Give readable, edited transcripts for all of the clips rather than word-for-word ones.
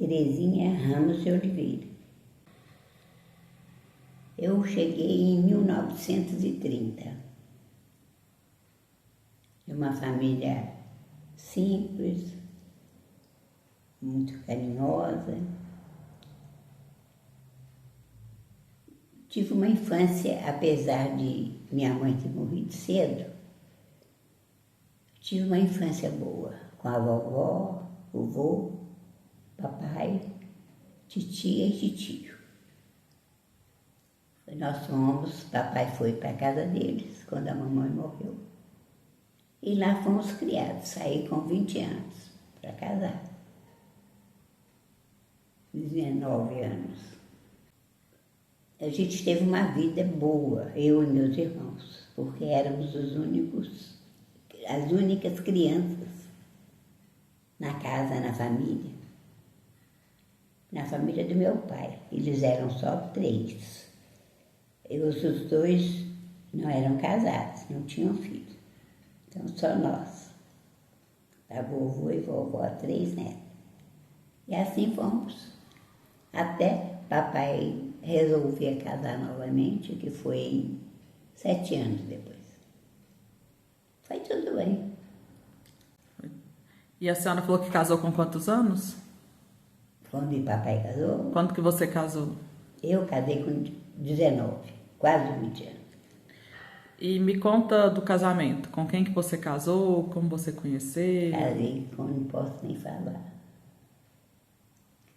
Terezinha Ramos de Oliveira. Eu cheguei em 1930, de uma família simples, muito carinhosa. Tive uma infância, apesar de minha mãe ter morrido cedo, tive uma infância boa, com a vovó, vovô, papai, titia e titio. Nós fomos, papai foi para a casa deles quando a mamãe morreu. E lá fomos criados, saí com 20 anos para casar. 19 anos. A gente teve uma vida boa, eu e meus irmãos, porque éramos as únicas crianças na casa, na família. Na família do meu pai, eles eram só 3. Os 2 não eram casados, não tinham filho. Então, só nós. A vovô e vovó, 3 netos. E assim fomos. Até papai resolver casar novamente, que foi 7 anos depois. Foi tudo bem. E a senhora falou que casou com quantos anos? Quando o papai casou, Quando que você casou? eu casei com 19, quase 20 anos. E me conta do casamento. Com quem que você casou? Como você conheceu? Casei com, não posso nem falar.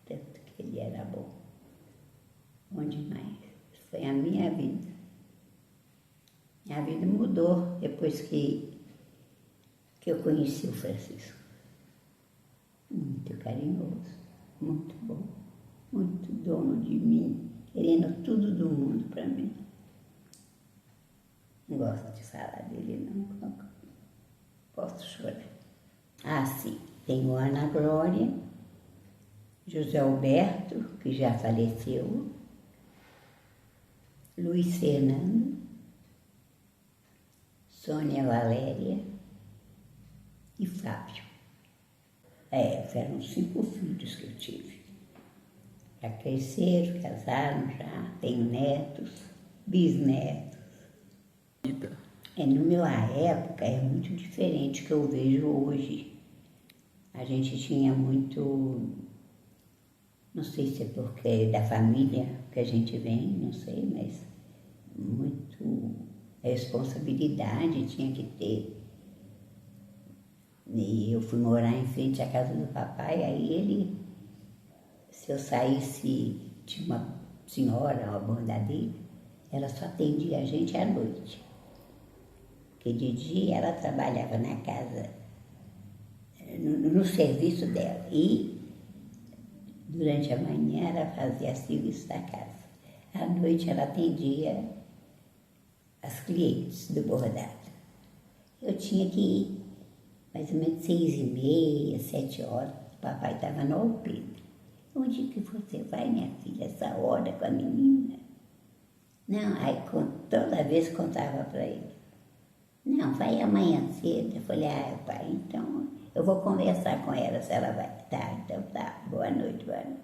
Tanto que ele era bom. Bom demais. Foi a minha vida. Minha vida mudou depois que eu conheci o Francisco. Muito carinhoso, muito bom, muito dono de mim, querendo tudo do mundo para mim. Não gosto de falar dele, não. Posso chorar. Ah, sim. Tenho Ana Glória, José Alberto, que já faleceu, Luiz Fernando, Sônia Valéria e Fábio. Eram 5 filhos que eu tive. Já cresceram, casaram já, tenho netos, bisnetos. Na época é muito diferente do que eu vejo hoje. A gente tinha muito, não sei se é porque é da família que a gente vem, não sei, mas muito responsabilidade tinha que ter. E eu fui morar em frente à casa do papai, aí ele, se eu saísse, tinha uma senhora, uma bordadeira, ela só atendia a gente à noite. Porque de dia ela trabalhava na casa, no serviço dela, e durante a manhã ela fazia serviço da casa. À noite ela atendia as clientes do bordado. Eu tinha que ir mais ou menos 6h30, 7h. O papai estava no Alpedro. Onde que você vai, minha filha, essa hora com a menina? Não, aí toda vez contava para ele. Não, vai amanhã cedo. Eu falei, pai, então eu vou conversar com ela se ela vai. Tá, então tá, boa noite, boa noite.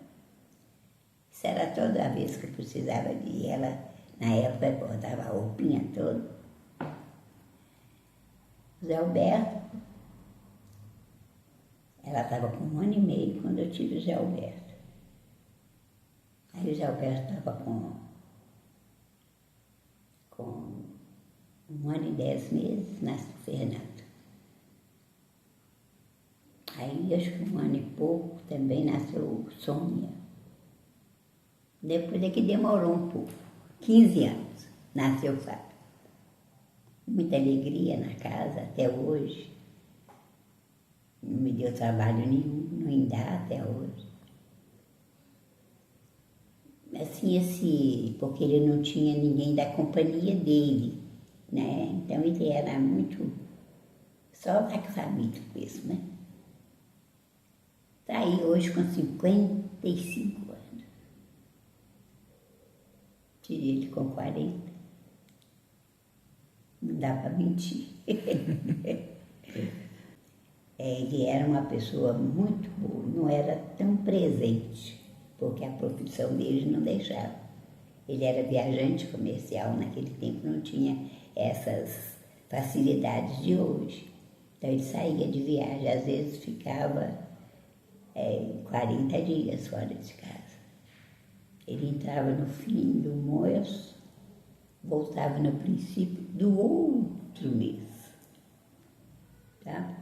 Isso era toda vez que eu precisava de ir. Ela, na época, botava a roupinha toda. Zé Alberto, ela estava com 1 ano e meio quando eu tive o Zé Alberto. Aí o Zé Alberto estava com 1 ano e 10 meses, nasceu o Fernando. Aí, acho que 1 ano e pouco, também nasceu Sônia. Depois é que demorou um pouco, 15 anos, nasceu o Fábio. Muita alegria na casa até hoje. Não me deu trabalho nenhum, não ainda até hoje. Assim, porque ele não tinha ninguém da companhia dele, né? Então ele era muito só da família mesmo, né? Está aí hoje com 55 anos. Tirei ele com 40. Não dá para mentir. Ele era uma pessoa muito boa, não era tão presente, porque a profissão dele não deixava. Ele era viajante comercial, naquele tempo não tinha essas facilidades de hoje. Então ele saía de viagem, às vezes ficava 40 dias fora de casa. Ele entrava no fim do mês, voltava no princípio do outro mês. Tá?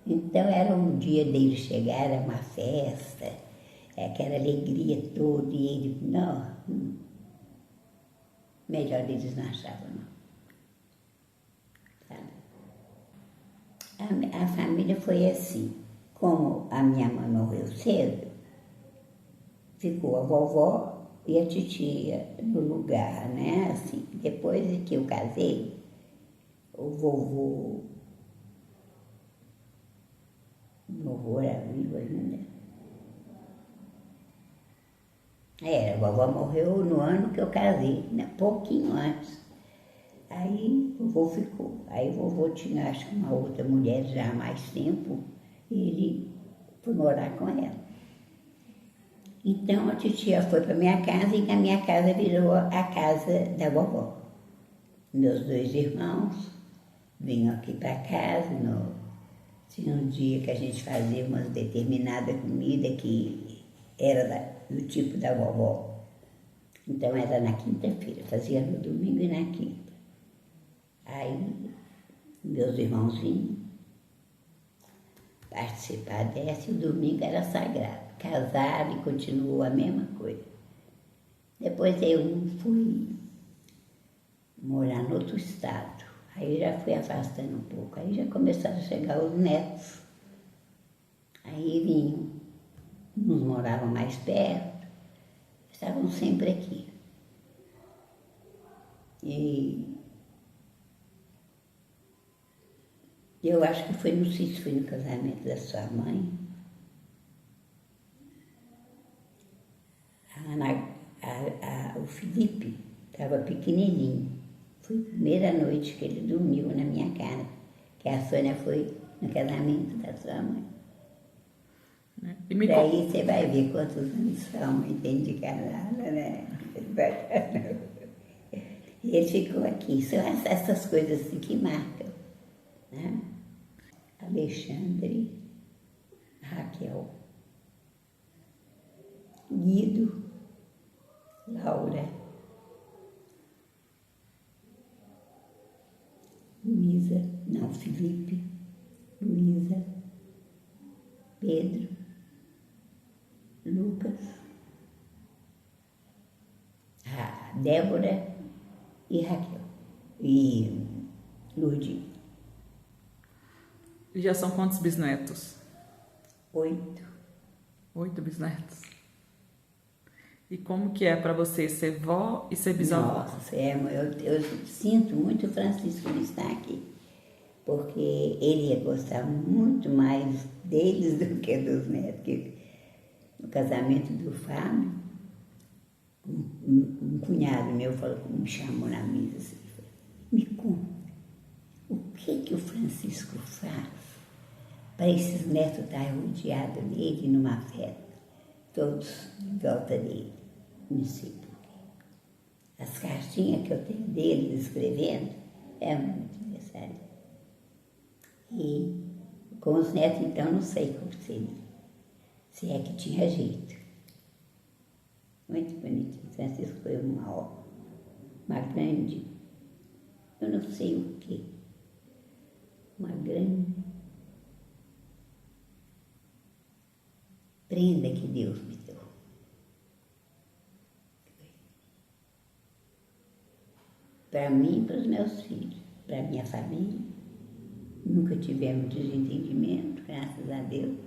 Então era um dia dele chegar, era uma festa, aquela alegria toda, e ele, não, melhor eles não achavam, não. Sabe? A família foi assim. Como a minha mãe morreu cedo, ficou a vovó e a titia no lugar, né? Assim, depois que eu casei, o vovô era vivo ainda. A vovó morreu no ano que eu casei, né? Pouquinho antes. Aí o vovô ficou. Aí o vovô tinha, acho que uma outra mulher já há mais tempo, e ele foi morar com ela. Então a titia foi para minha casa e na minha casa virou a casa da vovó. Meus 2 irmãos vinham aqui para casa. Tinha um dia que a gente fazia uma determinada comida que era do tipo da vovó. Então era na quinta-feira, fazia no domingo e na quinta. Aí meus irmãos vinham participar dessa e o domingo era sagrado. Casaram e continuou a mesma coisa. Depois eu fui morar no outro estado. Aí já fui afastando um pouco. Aí já começaram a chegar os netos. Aí vinham. Uns moravam mais perto. Estavam sempre aqui. E eu acho que foi no casamento da sua mãe. O Felipe estava pequenininho. Foi a primeira noite que ele dormiu na minha casa, que a Sônia foi no casamento da sua mãe. Daí você vai ver quantos anos sua mãe tem de casada, né? E ele ficou aqui. São essas coisas assim que marcam, né? Alexandre, Raquel, Guido, Laura, Felipe, Luísa, Pedro, Lucas, Débora e Raquel e Lourdes. E já são quantos bisnetos? 8. 8 bisnetos. E como que é para você ser vó e ser bisavó? Nossa, eu sinto muito o Francisco de estar aqui, porque ele ia gostar muito mais deles do que dos netos. Porque no casamento do Fábio, um cunhado meu me chamou na mesa assim, me conta, o que o Francisco faz para esses netos estarem rodeados dele numa festa, todos em volta dele? Não sei por quê. As cartinhas que eu tenho dele escrevendo é muito necessário. E com os netos, então, não sei como seria, se é que tinha jeito. Muito bonitinho. Francisco foi uma grande, eu não sei o quê, uma grande prenda que Deus me deu. Para mim e para os meus filhos, para a minha família. Nunca tivemos desentendimento, graças a Deus,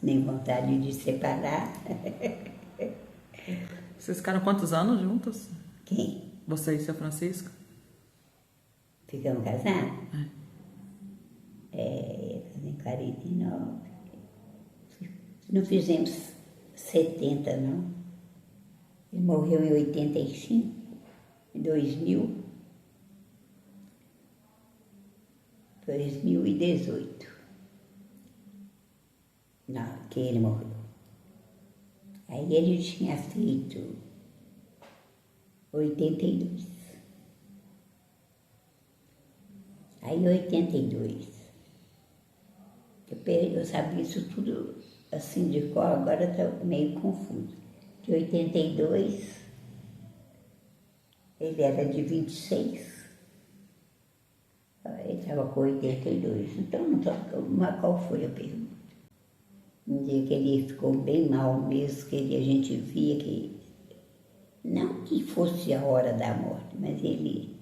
nem vontade de separar. Vocês ficaram quantos anos juntos? Quem? Você e seu Francisco? Ficamos casados? Em 49. Não fizemos 70, não. Ele morreu em 85, em 2018. que ele morreu. Aí ele tinha feito 82. Aí 82. Eu sabia isso tudo assim de cor, agora está meio confuso. De 82, ele era de 26. Ele estava com 82. Então, não tô, qual foi a pergunta? Um dia que ele ficou bem mal mesmo, que a gente via que, não que fosse a hora da morte, mas ele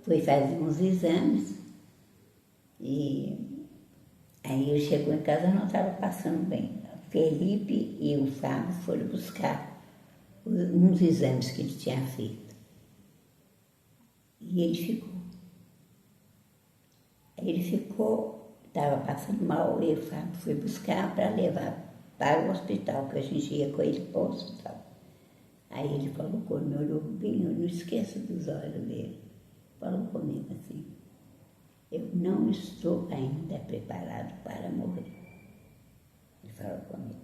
foi fazer uns exames e aí ele chegou em casa e não estava passando bem. O Felipe e o Fábio foram buscar uns exames que ele tinha feito. E ele ficou. Ele ficou, estava passando mal, e o Fábio foi buscar para levar para o hospital, que a gente ia com ele para o hospital. Aí ele falou comigo, olhou bem, eu não esqueço dos olhos dele. Falou comigo assim, eu não estou ainda preparado para morrer. Ele falou comigo.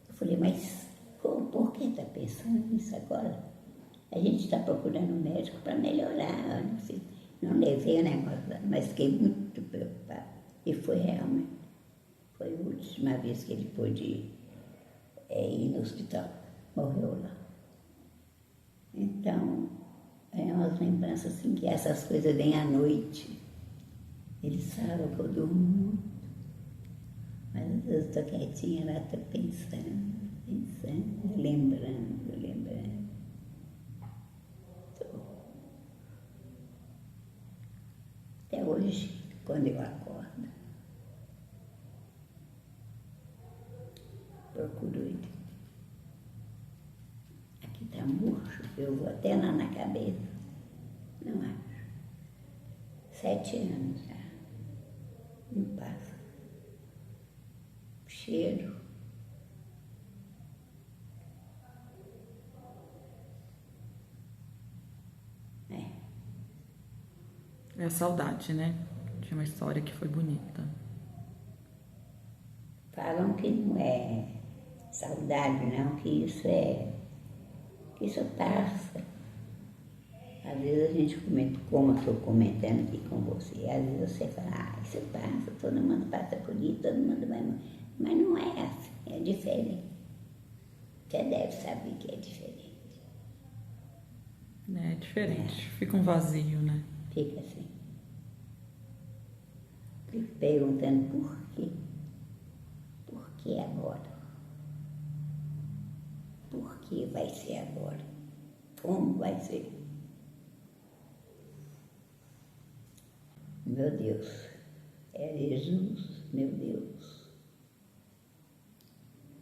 Eu falei, mas por que está pensando nisso agora? A gente está procurando um médico para melhorar, não sei. Não levei o negócio, mas fiquei muito preocupada. E foi realmente. Foi a última vez que ele pôde ir no hospital. Morreu lá. Então, é umas lembranças assim, que essas coisas vêm à noite. Eles sabem que eu durmo muito. Mas às vezes estou quietinha lá, estou pensando, lembrando. Até hoje, quando eu acordo, procuro ele. Aqui está murcho, eu vou até lá na cabeça. Não acho. 7 anos já. Não passa. Cheiro. É a saudade, né? De uma história que foi bonita. Falam que não é saudade, não, que isso passa. Às vezes a gente comenta, como eu estou comentando aqui com você, às vezes você fala, isso passa, todo mundo passa por isso, todo mundo vai... Mas não é assim, é diferente. Você deve saber que é diferente. É diferente, fica um vazio, né? Fica assim. Fico perguntando por quê. Por que agora? Por que vai ser agora? Como vai ser? Meu Deus, é Jesus, meu Deus.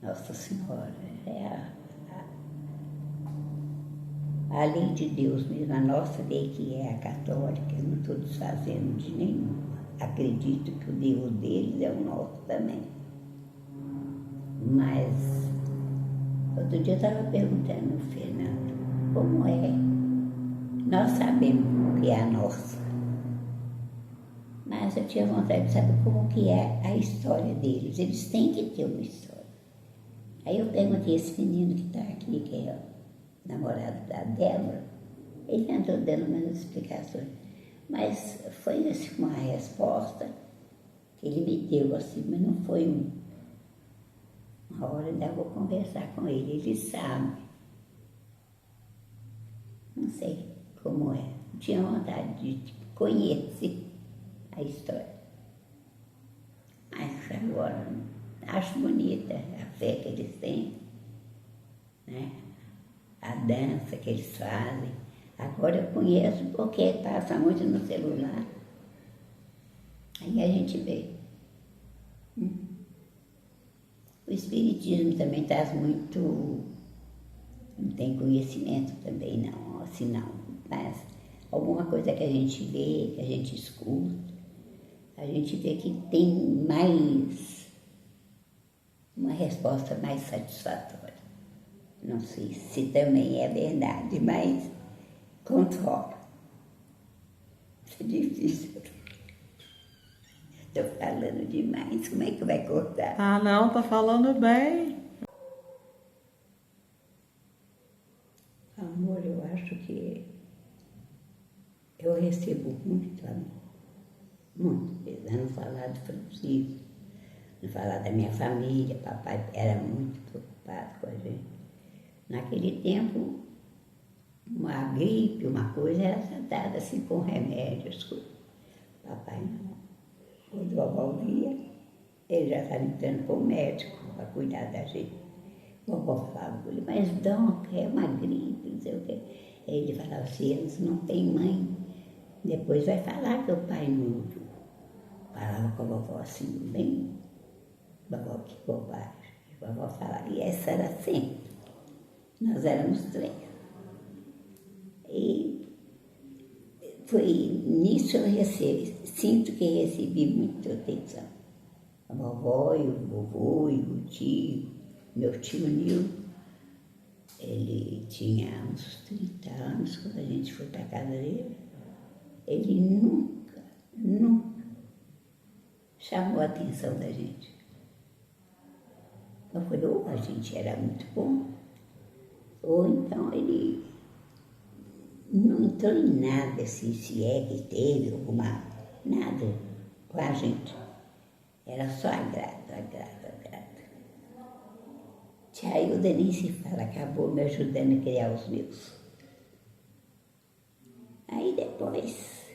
Nossa Senhora, é a lei de Deus mesmo, a nossa lei que é a católica, eu não estou desfazendo de nenhuma. Acredito que o Deus deles é o nosso também. Mas, outro dia eu estava perguntando ao Fernando, como é? Nós sabemos o que é a nossa. Mas eu tinha vontade de saber como que é a história deles. Eles têm que ter uma história. Aí eu perguntei a esse menino que está aqui, que é o namorado da Débora, ele andou dando umas explicações. Mas foi assim, uma resposta que ele me deu assim, mas não foi uma hora ainda vou conversar com ele, ele sabe. Não sei como é. Tinha vontade de conhecer a história. Mas agora acho bonita a fé que eles têm, né? A dança que eles fazem. Agora eu conheço porque passa muito no celular. Aí a gente vê. O espiritismo também traz muito... Não tem conhecimento também não, assim não. Mas alguma coisa que a gente vê, que a gente escuta, a gente vê que tem mais... uma resposta mais satisfatória. Não sei se também é verdade, mas controla. Isso é difícil. Tô falando demais, como é que vai cortar? Ah, não, tá falando bem. Amor, eu acho que eu recebo muito amor. Muito mesmo. Não falar do Francisco, não falar da minha família. Papai era muito preocupado com a gente. Naquele tempo, uma gripe, uma coisa, era tratada assim com remédios. Papai não. Quando a vovó via, ele já estava entrando para o médico para cuidar da gente. A vovó falava com ele, mas Dom, é uma gripe, não sei o quê. Aí ele falava assim, eles não têm mãe. Depois vai falar que o pai não falava com a vovó assim, bem, vovó, que bobagem. A vovó falava, e essa era sempre. Nós éramos 3. E foi nisso eu sinto que recebi muita atenção. A vovó e o vovô e o tio, meu tio Nil, ele tinha uns 30 anos quando a gente foi para a casa dele. Ele nunca chamou a atenção da gente. Eu falei, ou a gente era muito bom, ou então ele não entrou em nada, se é que teve alguma, nada com a gente. Era só agrado. Tia Hilda nem se fala, acabou me ajudando a criar os meus. Aí depois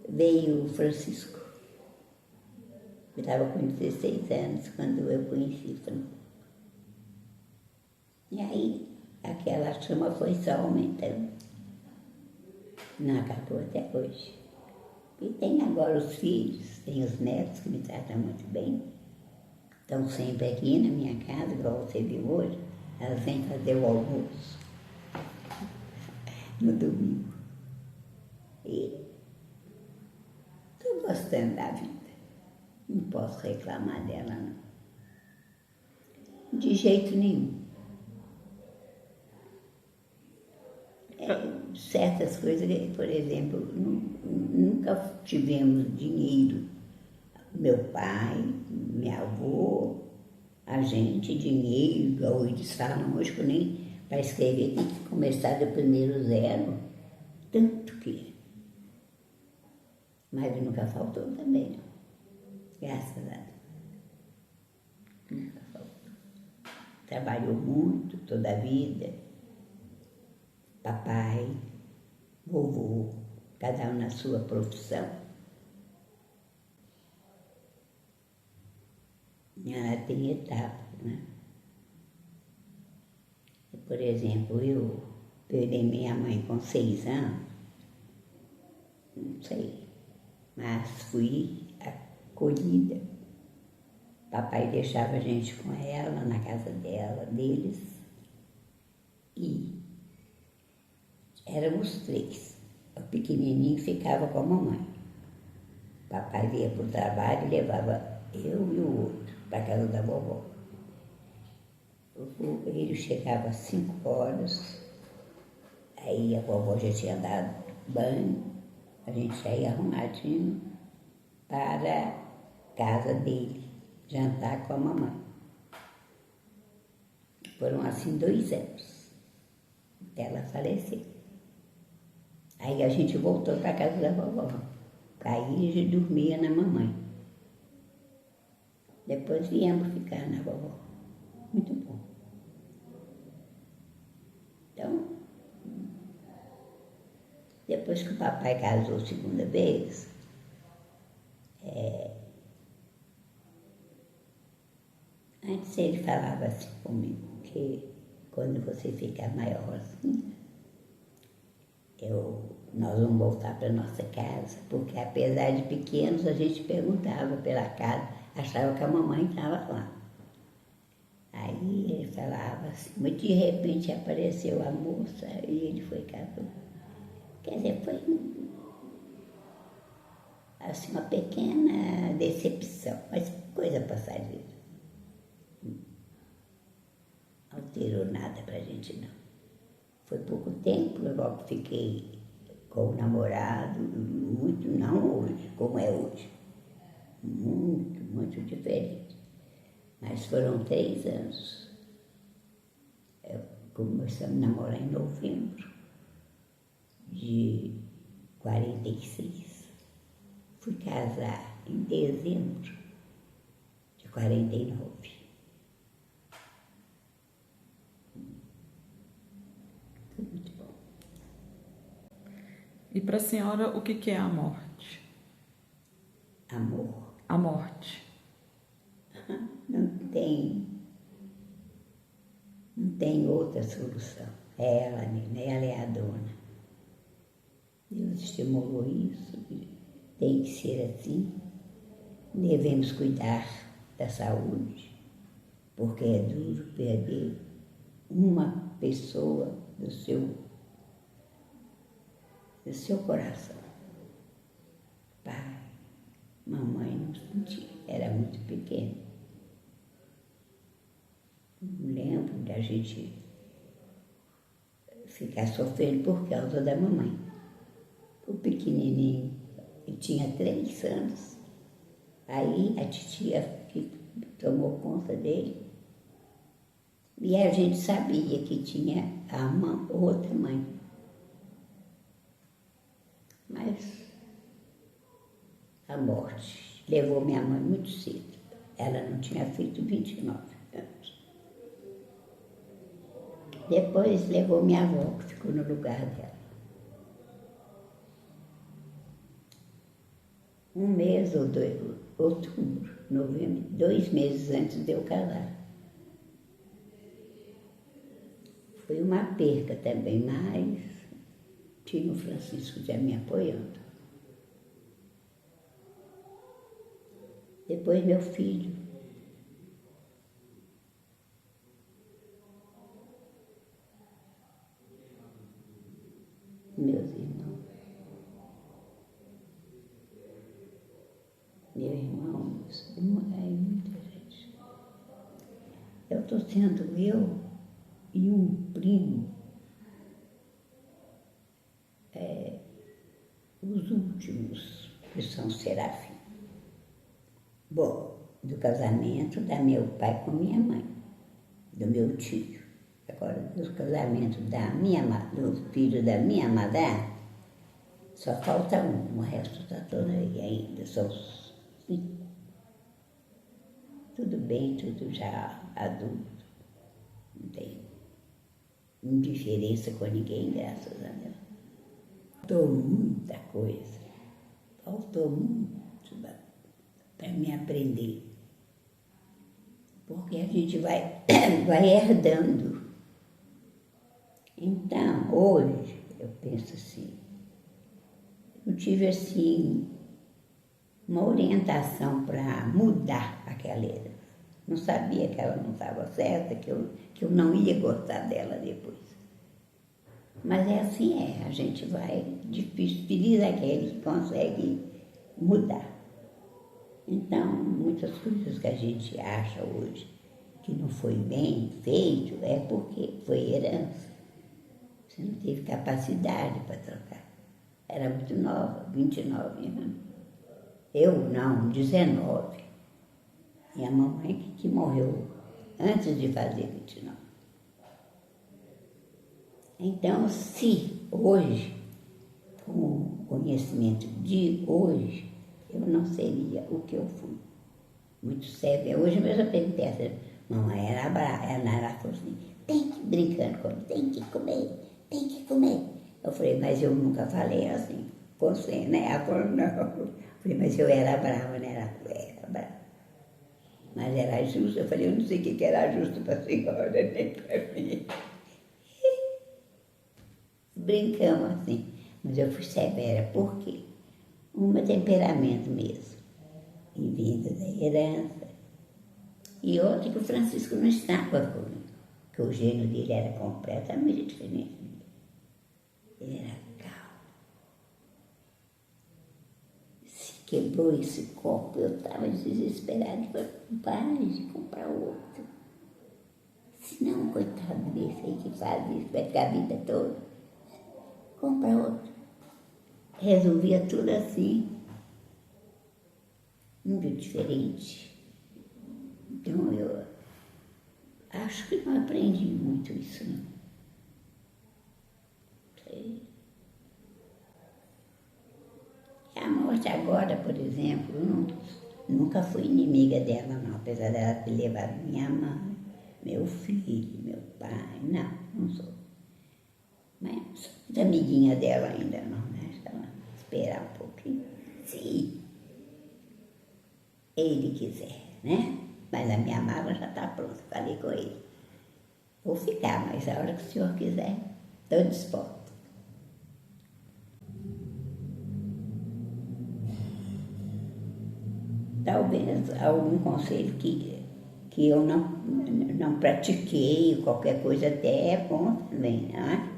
veio o Francisco. Eu estava com 16 anos quando eu conheci o Francisco. E aí aquela chama foi só aumentando. Não acabou até hoje. E tem agora os filhos, tem os netos que me tratam muito bem. Estão sempre aqui na minha casa, igual você viu hoje. Elas vêm fazer o almoço no domingo. E estou gostando da vida. Não posso reclamar dela, não. De jeito nenhum. Certas coisas, por exemplo, nunca tivemos dinheiro. Meu pai, minha avó, a gente, dinheiro, igual eles falam hoje, que nem para escrever tem que começar do primeiro zero. Tanto que. Mas nunca faltou também, não. Graças a Deus. Nunca faltou. Trabalhou muito toda a vida. Papai, vovô, cada um na sua profissão. Ela tem etapas, né? Por exemplo, eu perdi minha mãe com 6 anos, não sei, mas fui acolhida. Papai deixava a gente com ela na casa deles, e éramos 3. O pequenininho ficava com a mamãe. Papai ia para o trabalho e levava eu e o outro para a casa da vovó. Ele chegava às 5 horas, aí a vovó já tinha dado banho, a gente já ia arrumadinho para a casa dele, jantar com a mamãe. Foram assim 2 anos, até ela falecer. Aí a gente voltou para a casa da vovó, aí a gente dormia na mamãe. Depois viemos ficar na vovó. Muito bom. Então, depois que o papai casou a 2ª vez, antes ele falava assim comigo, que quando você ficar maiorzinha, nós vamos voltar para nossa casa, porque apesar de pequenos, a gente perguntava pela casa, achava que a mamãe estava lá. Aí ele falava assim, mas de repente apareceu a moça e ele foi casado. Quer dizer, foi assim, uma pequena decepção, mas coisa passageira. Não alterou nada pra gente, não. Foi pouco tempo, eu logo fiquei com o namorado, muito, não hoje, como é hoje. diferente. Mas foram 3 anos. Começamos a namorar em novembro de 46. Fui casar em dezembro de 49. Foi muito bom. E para a senhora, o que é a morte? Amor. A morte. Não tem outra solução. É ela mesmo, ela é a dona. Deus estimulou isso, tem que ser assim. Devemos cuidar da saúde, porque é duro perder uma pessoa do seu coração. Pai, mamãe não sentia, era muito pequena. Não lembro da gente ficar sofrendo por causa da mamãe. O pequenininho, ele tinha 3 anos. Aí a titia tomou conta dele. E a gente sabia que tinha outra mãe. Mas a morte levou minha mãe muito cedo. Ela não tinha feito 29 anos. Depois levou minha avó, que ficou no lugar dela. 1 mês ou 2, outubro, novembro, 2 meses antes de eu casar. Foi uma perca também, mas tinha o Francisco já me apoiando. Depois meu filho. Meus irmãos. Meu irmão, muita gente. Eu estou sendo eu e um primo, os últimos, que são Serafim. Bom, do casamento da meu pai com minha mãe, do meu tio. Agora, do casamento do filho da minha madrinha, só falta um, o resto está todo aí ainda, são 5. Tudo bem, tudo já adulto, não tem indiferença com ninguém, graças a Deus. Faltou muita coisa, faltou muito para me aprender, porque a gente vai herdando. Então, hoje, eu penso assim, eu tive assim uma orientação para mudar aquela herança. Não sabia que ela não estava certa, que eu não ia gostar dela depois. Mas é assim, a gente vai, feliz aquele que consegue mudar. Então, muitas coisas que a gente acha hoje que não foi bem feito, é porque foi herança. Você não teve capacidade para trocar. Era muito nova, 29 anos. Eu não, 19. E a mamãe que morreu antes de fazer 29. Então, se hoje, com o conhecimento de hoje, eu não seria o que eu fui. Muito séria. Hoje mesmo eu perguntei a ela, mamãe era brava, ela falou assim, tem que brincando comigo, tem que comer, tem que comer. Eu falei, mas eu nunca falei assim, com você, né? Ela falou, não. Eu falei, mas eu era brava, né? Ela falou, era brava. Mas era justo, eu falei, eu não sei o que era justo para a senhora, nem para mim. Brincamos assim, mas eu fui severa, por quê? Um temperamento mesmo, e vindo da herança. E outro que o Francisco não estava comigo, que o gênio dele era completamente diferente. Ele era calmo. Se quebrou esse copo, eu estava desesperada, falei, pare de comprar outro. Senão, coitado desse aí que faz isso, vai ficar a vida toda. Compra outro. Resolvia tudo assim, muito diferente. Então eu acho que não aprendi muito isso, não. Sei. E a morte agora, por exemplo, nunca fui inimiga dela, não, apesar dela ter levado minha mãe, meu filho, meu pai, não sou. Mas sou muito amiguinha dela ainda, não, né? Então, esperar um pouquinho. Se ele quiser, né? Mas a minha mala já está pronta, falei com ele. Vou ficar, mas a hora que o senhor quiser, estou disposta. Talvez algum conselho que eu não pratiquei, qualquer coisa até é bom também, né?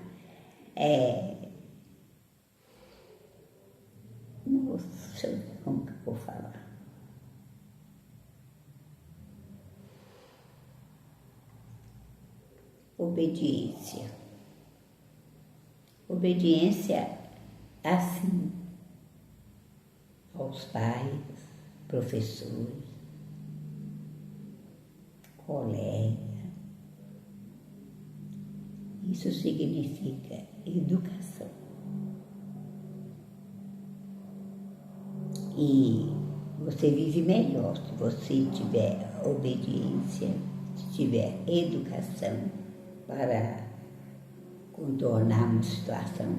Não sei como que eu vou falar. Obediência. Obediência, assim, aos pais, professores, colegas. Isso significa educação. E você vive melhor se você tiver obediência, se tiver educação para contornar uma situação.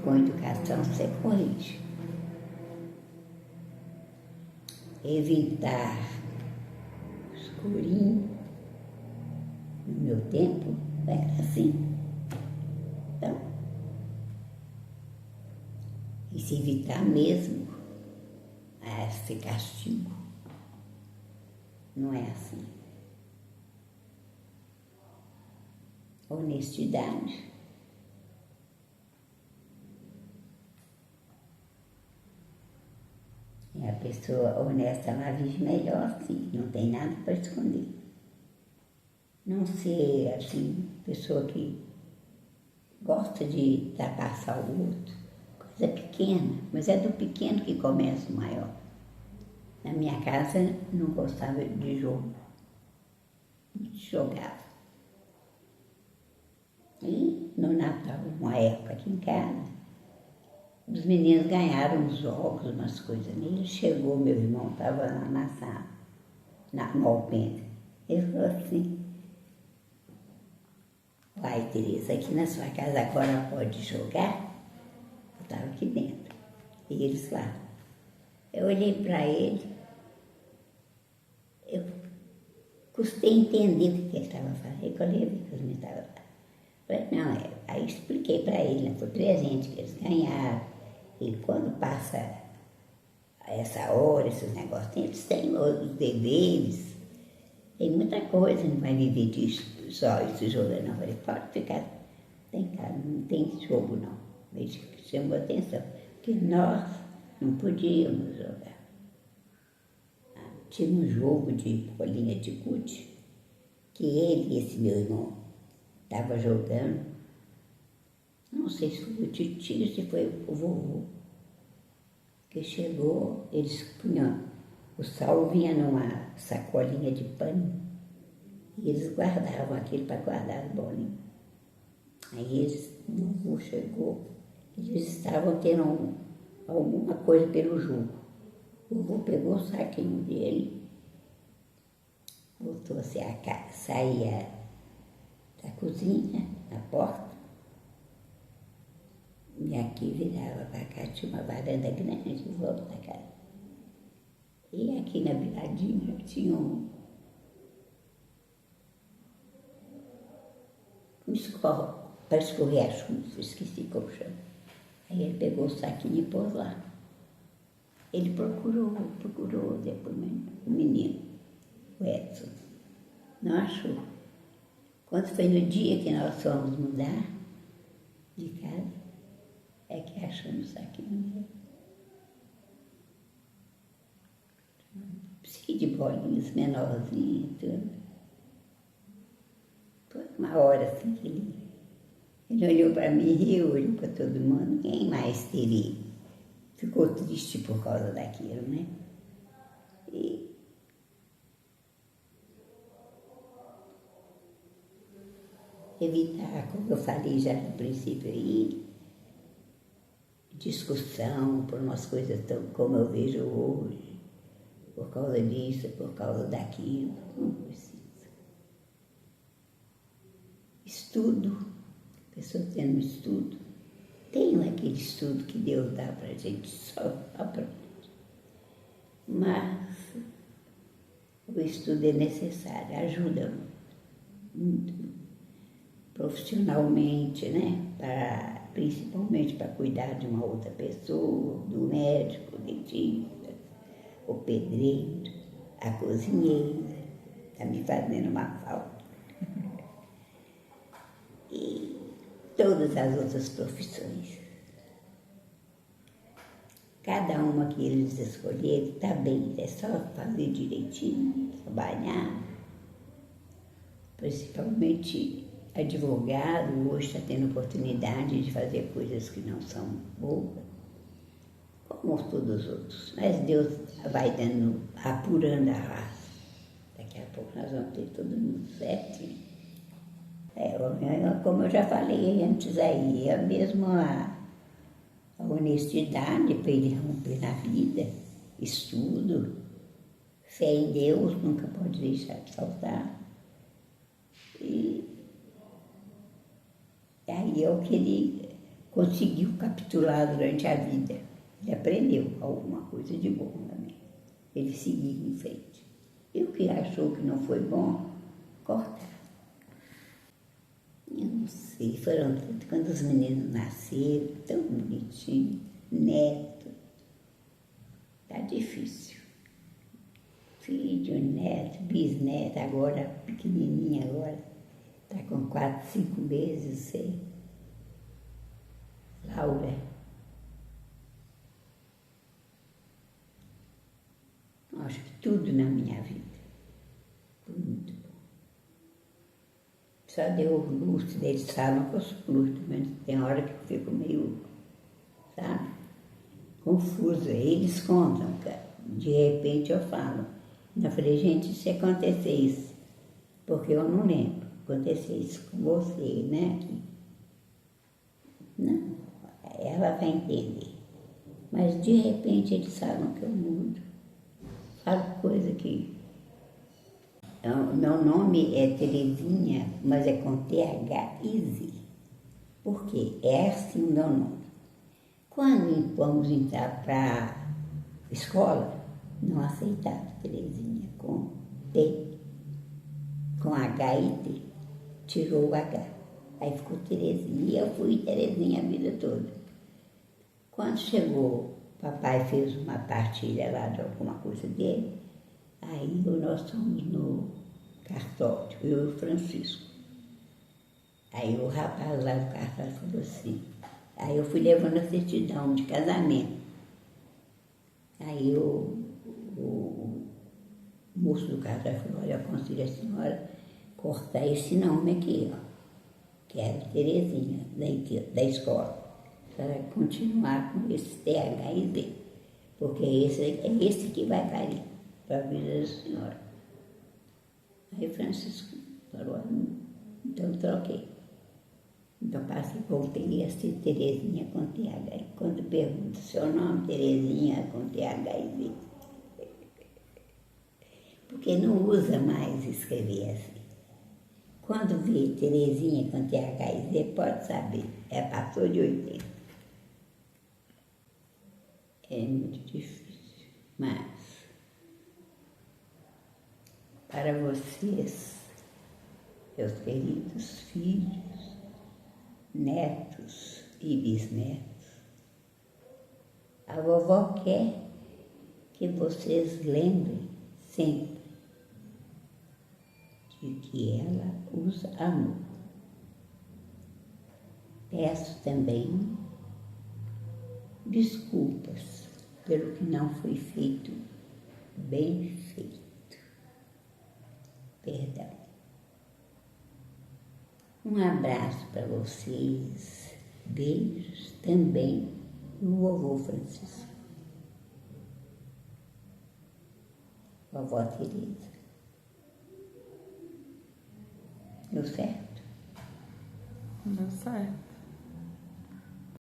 Com educação você corrige. Evitar escurinho, no meu tempo, era assim. Então, e se evitar mesmo esse castigo, não é assim. Honestidade. E a pessoa honesta, ela vive melhor, sim, não tem nada para esconder. Não ser, assim, pessoa que gosta de ultrapassar o outro. Coisa pequena, mas é do pequeno que começa o maior. Na minha casa, não gostava de jogo. Jogava. E no Natal, uma época aqui em casa, os meninos ganharam uns jogos, umas coisas. Ele chegou, meu irmão estava lá na sala, no alpendre. Ele falou assim: "Vai, Tereza, aqui na sua casa agora pode jogar?" Eu estava aqui dentro. E eles lá. Eu olhei para ele, eu custei entender o que ele estava fazendo. Eu olhei que os meninos estavam lá. Falei, não, aí expliquei para ele, né? Foi presente que eles ganharam. E quando passa essa hora, esses negócios, eles têm os deveres, tem muita coisa, não vai viver disso, só esse jogo, não. Eu falei, pode ficar, não tem jogo, não. Ele chamou atenção, porque nós não podíamos jogar. Tinha um jogo de bolinha de gude, que ele e esse meu irmão estavam jogando. Não sei se foi o tio, se foi o vovô, que chegou, eles punham, o sal vinha numa sacolinha de pano, e eles guardavam aquilo para guardar as bolinhas. Aí o vovô chegou, eles estavam tendo alguma coisa pelo jogo. O vovô pegou o saquinho dele, voltou assim, saía da cozinha, na porta, e aqui virava para cá, tinha uma varanda grande em volta da casa. E aqui na viradinha tinha um escorro para escorrer a chuva, esqueci como chama. Aí ele pegou o saquinho e pôs lá. Ele procurou depois o menino, o Edson. Não achou. Quando foi no dia que nós fomos mudar de casa, é que achamos o saquinho dele. Cheio de bolinhas menorzinhas e tudo. Foi uma hora assim que ele olhou para mim, riu, olhou para todo mundo. Ninguém mais ficou triste por causa daquilo, né? E evitar, como eu falei já no princípio aí, discussão por umas coisas tão como eu vejo hoje, por causa disso, por causa daquilo, não precisa. Estudo, a pessoa tendo estudo, tem aquele estudo que Deus dá para a gente só para gente. Mas o estudo é necessário, ajuda muito profissionalmente, né? Principalmente para cuidar de uma outra pessoa, do médico, o dentista, o pedreiro, a cozinheira, está me fazendo uma falta. E todas as outras profissões. Cada uma que eles escolherem está bem, é só fazer direitinho, trabalhar. Principalmente advogado, hoje está tendo oportunidade de fazer coisas que não são boas, como todos os outros. Mas Deus vai dando, apurando a raça. Daqui a pouco nós vamos ter todo mundo certinho. Como eu já falei antes aí, é mesmo a honestidade para ele romper na vida, estudo, fé em Deus nunca pode deixar de faltar. E aí é o que ele conseguiu capturar durante a vida. Ele aprendeu alguma coisa de bom também. Ele seguiu em frente. E o que achou que não foi bom, corta. Eu não sei, foram tanto quando os meninos nasceram, tão bonitinhos, neto. Tá difícil. Filho, neto, bisneto, agora pequenininha agora. Tá com 4, 5 meses, sei. Laura. Acho que tudo na minha vida foi muito bom. Só deu lúcido, eles falam que eu sou lúcido, mas tem hora que eu fico meio, sabe, confusa. Eles contam, cara. De repente eu falo. Eu falei, gente, se acontecer isso, porque eu não lembro, acontecer isso com você, né? Não, ela vai entender. Mas de repente eles falam que eu mudo. Falo coisa que... Meu nome é Terezinha, mas é com TH Easy. Por quê? É assim o meu nome. Quando vamos entrar para a escola, não aceitava Terezinha com T, com H e T. Tirou o H. Aí ficou Terezinha. E eu fui Terezinha a vida toda. Quando chegou, papai fez uma partilha lá de alguma coisa dele. Aí nós fomos no cartório, eu e o Francisco. Aí o rapaz lá do cartório falou assim, aí eu fui levando a certidão de casamento. Aí o moço do cartório falou, olha, eu aconselho a senhora cortar esse nome aqui, ó, que era Terezinha, da escola, para continuar com esse TH e D, porque é esse que vai valer para a vida da senhora. Aí o Francisco falou, então troquei. Então passei, voltei a ser Terezinha com TH. E quando pergunto seu nome, Terezinha com TH e Z. Porque não usa mais escrever assim. Quando vê Terezinha com TH e Z, pode saber, passou de 80. É muito difícil, mas para vocês, meus queridos filhos, netos e bisnetos, a vovó quer que vocês lembrem sempre de que ela usa amor. Peço também desculpas pelo que não foi feito bem feito. Perdão. Um abraço para vocês. Beijos também do vovô Francisco. Vovó Teresa. Deu certo? Deu certo.